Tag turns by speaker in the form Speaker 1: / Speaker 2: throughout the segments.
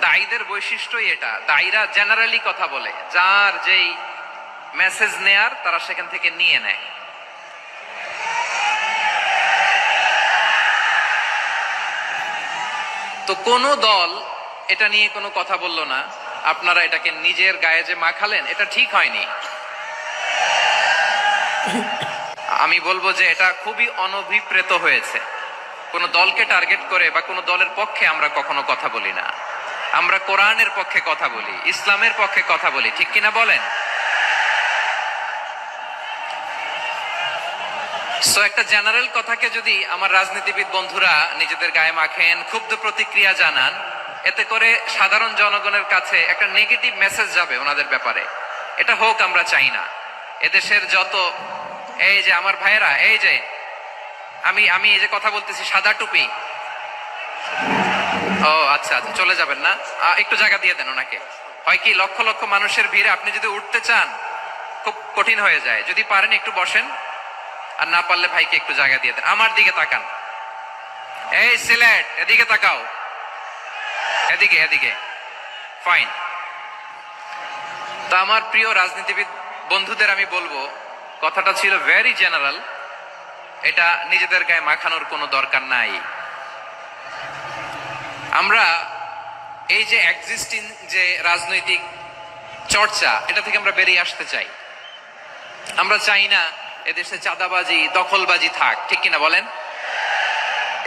Speaker 1: দায়ীদের বৈশিষ্ট্যই এটা, দায়ীরা জেনারেলি কথা বলে, যার যেই মেসেজ নেয়ার তারা সেখান থেকে নিয়ে নেয়। তো কোনো দল এটা নিয়ে কোনো কথা বলল না, আপনারা এটাকে নিজের গায়ে যে মাখালেন, এটা ঠিক হয়নি। আমি বলবো যে এটা খুবই অনভিপ্রেত হয়েছে। কোন দলকে টার্গেট করে বা কোন দলের পক্ষে আমরা কখনো কথা বলি না। আমরা কোরআনের পক্ষে কথা বলি, ইসলামের পক্ষে কথা বলি, ঠিক কিনা বলেন? সো একটা জেনারেল কথাকে যদি আমার রাজনীতিবিদ বন্ধুরা নিজেদের গায়ে মাখেন, ক্ষুব্ধ প্রতিক্রিয়া জানান, এতে করে সাধারণ জনগণের কাছে একটা নেগেটিভ মেসেজ যাবে ওনাদের ব্যাপারে। এটা হোক আমরা চাই না। এদেশের যত এই যে আমার ভাইয়েরা, এই যে আমি এই যে কথা বলতেছি, সাদা টুপি, ও আচ্ছা আচ্ছা, চলে যাবেন না, একটু জায়গা দিয়ে দেন ওনাকে। হয় কি, লক্ষ লক্ষ মানুষের ভিড়ে আপনি যদি উঠতে চান খুব কঠিন হয়ে যায়। যদি পারেন একটু বসেন, আর না পারলে ভাইকে একটু জায়গা দিয়ে দেন। আমার দিকে তাকান, এই সিলেট, এদিকে তাকাও, এদিকে এদিকে, ফাইন। তা আমার প্রিয় রাজনীতিবিদ বন্ধুদের আমি বলবো, কথাটা ছিল ভেরি জেনারেল, এটা নিজেদের গায়ে মাখানোর কোনো দরকার নাই। আমরা এই যে এক্সিস্টিং যে রাজনৈতিক চর্চা, এটা থেকে আমরা বেরিয়ে আসতে চাই। আমরা চাই না এদেশে চাঁদাবাজি, দখলবাজি থাক, ঠিক কিনা বলেন?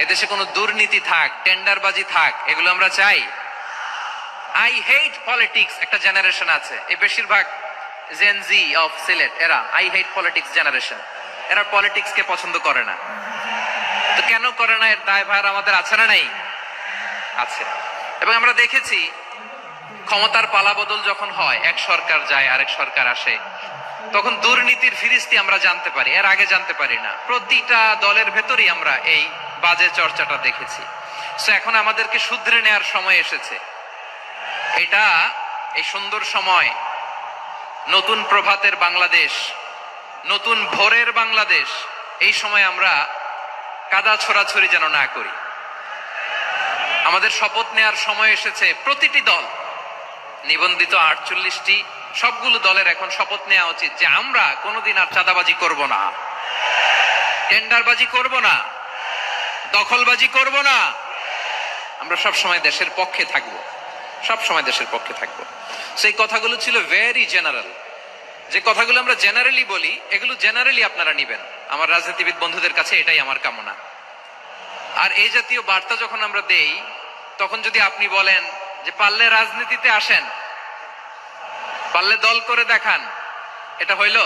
Speaker 1: এদেশে কোনো দুর্নীতি থাক, টেন্ডারবাজি থাক, এগুলো আমরা চাই। আই হেট পলিটিক্স একটা জেনারেশন আছে, এই বেশিরভাগ জেন জি অফ সিলেট, এরা আই হেট পলিটিক্স জেনারেশন। এরা পলিটিক্স কে পছন্দ করে না। তো কেন করে না, এর দায়ভার আমাদের আছে না নাই? আছে। এবং আমরা দেখেছি ক্ষমতার পালাবদল যখন হয়, এক সরকার যায় আরেক সরকার আসে, তখন দুর্নীতির ফিরিস্তি আমরা জানতে পারি, এর আগে জানতে পারি না। প্রতিটা দলের ভেতরেই আমরা এই বাজে চর্চাটা দেখেছি। সো এখন আমাদেরকে শুধরে নেওয়ার সময় এসেছে। এটা এই সুন্দর সময়, নতুন প্রভাতের বাংলাদেশ, নতুন ভোরের বাংলাদেশ, এই সময় আমরা কাদা ছোড়াছড়ি যেন না করি। আমাদের শপথ নেওয়ার সময় এসেছে। প্রতিটি দল, নিবন্ধিত 48টি, সবগুলো দলের এখন শপথ নেওয়া উচিত যে আমরা কোনোদিন আর চাঁদাবাজি করব না, টেন্ডারবাজি করব না, দখলবাজি করব না। আমরা সব সময় দেশের পক্ষে থাকব, সব সময় দেশের পক্ষে থাকব। সেই কথাগুলো ছিল ভেরি জেনারেল। যে কথাগুলো আমরা জেনারেলি বলি, এগুলো জেনারেলি আপনারা নিবেন। আমার রাজনীতিবিদ বন্ধুদের কাছে এটাই আমার কামনা। আর এই জাতীয় বার্তা যখন আমরা দেই, তখন যদি আপনি বলেন যে পারলে রাজনীতিতে আসেন, পারলে দল করে দেখান, এটা হইল?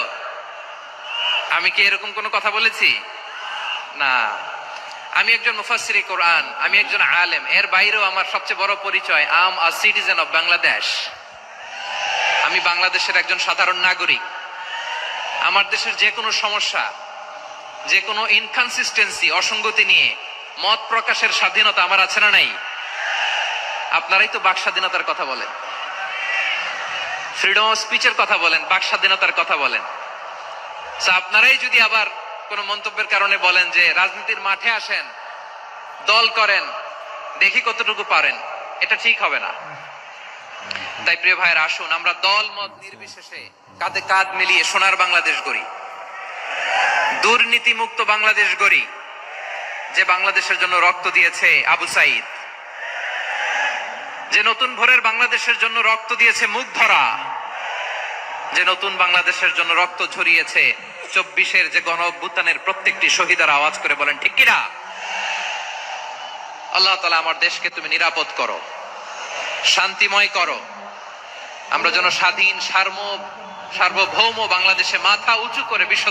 Speaker 1: আমি কি এরকম কোনো কথা বলেছি? না। আমি একজন মুফাসসিরে কোরআন, আমি একজন আলেম, এর বাইরেও আমার সবচেয়ে বড় পরিচয় আম আ সিটিজেন অফ বাংলাদেশ। আমি বাংলাদেশের একজন সাধারণ নাগরিক। আমার দেশের যে কোনো সমস্যা, যে কোনো ইনকনসিস্টেন্সি, অসঙ্গতি নিয়ে মত প্রকাশের স্বাধীনতা আমার আছে না নাই? আপনারাই তো বাক স্বাধীনতার কথা বলেন, ফ্রিডম অফ স্পিচের কথা বলেন, বাক স্বাধীনতার কথা বলেন। আপনারাই যদি আবার কোন মন্তব্যের কারণে বলেন যে রাজনীতির মাঠে আসেন, দল করেন, দেখি কতটুকু পারেন, এটা ঠিক হবে না। তাই প্রিয় ভাইয়ের, আসুন আমরা দল মত নির্বিশেষে কাঁধে কাঁধ মিলিয়ে সোনার বাংলাদেশ গড়ি, দুর্নীতি মুক্ত বাংলাদেশ গড়ি। যে বাংলাদেশের জন্য রক্ত দিয়েছে আবু সাইদ, যে নতুন ভোরের বাংলাদেশের জন্য রক্ত দিয়েছে মুগ্ধরা, যে নতুন বাংলাদেশের জন্য রক্ত ঝরিয়েছে 24-এর যে গণ অভ্যুত্থানের প্রত্যেকটি শহীদের, আওয়াজ করে বলেন ঠিক কিনা? আল্লাহ তাআলা আমার দেশকে তুমি নিরাপদ করো, শান্তিময় করো। আমরা যেন স্বাধীন, সার্বভৌম বাংলাদেশে মাথা উঁচু করে বিশ্ব